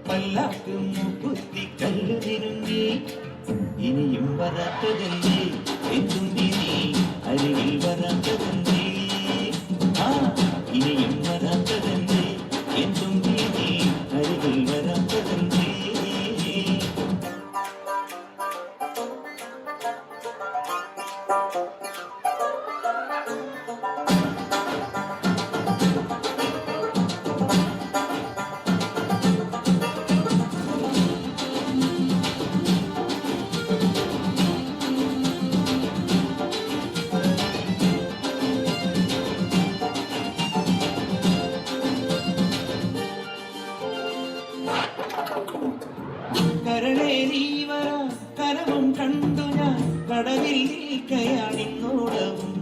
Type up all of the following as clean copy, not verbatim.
പല്ലാക്കും കുത്തി കല്ലു തിരുങ്ങി ഇനിയും വരാത്തതെന്തേ എന്തുമ്പി നീ അരികിൽ വരാത്തതെന്തേ ഇനിയും വരാത്തതെന്തേ എന്തുമ്പി നീ അരികിൽ വരാത്തതെന്തേ കരളേ നീ വരാ കനവും കണ്ടു ഞാൻ കടവിൽ നിൽക്കയാണിന്നോടവും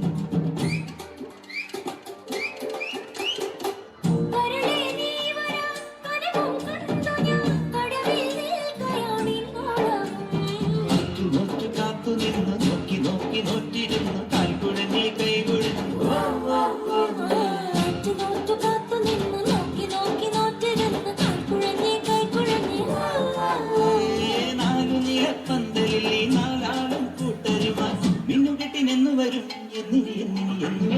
നോറ്റു കാത്തു നിന്ന് നോക്കി നോക്കി നോറ്റിരുന്നു കാൽക്കുഴഞ്ഞി കൈകുഴഞ്ഞു നാലാളും കൂട്ടരുമായി മിന്നുകെട്ടിനെന്നു വരും എന്നിനി എന്നിനി എന്നു വരും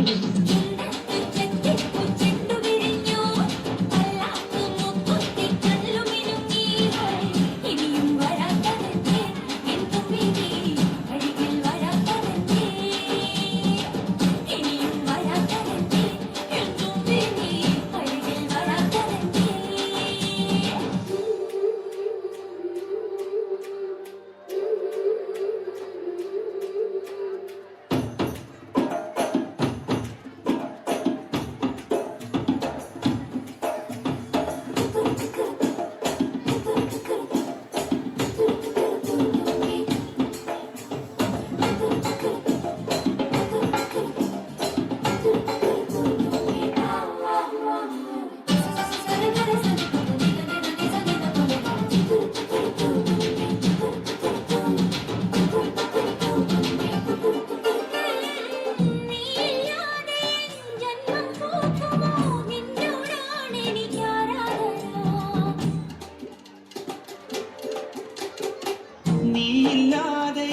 നീയില്ലാതെ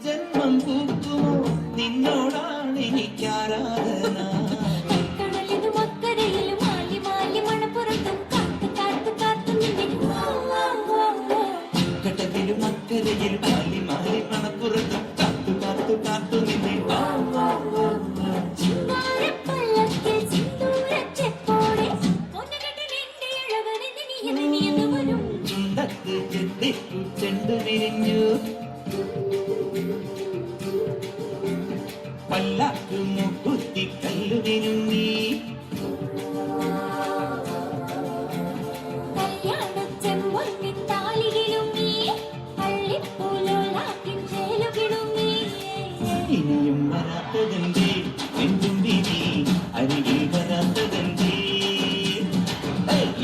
ജന്മം പൂക്കുമോ നിന്നോടാണ് എനിക്കാരാധന കടവിലും അക്കരയിലും മാലി മാലി മണപ്പുറത്തും കാത്തു കാത്തു കാത്തു നിന്നെ ചുണ്ടത്ത് ചെത്തിപ്പൂ ചെണ്ടു വിരിഞ്ഞു പല്ലാക്കു കുത്തി കല്ലു വിരുങ്ങി ഇനിയും വരാത്തതെന്തേ എന്തുമ്പി നീ അരികിൽ വരാത്തതെന്തേ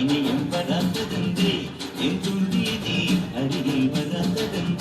ഇനിയും വരാത്തതെന്തേ എന്തുമ്പി നീ അരികിൽ വരാത്തതെന്തേ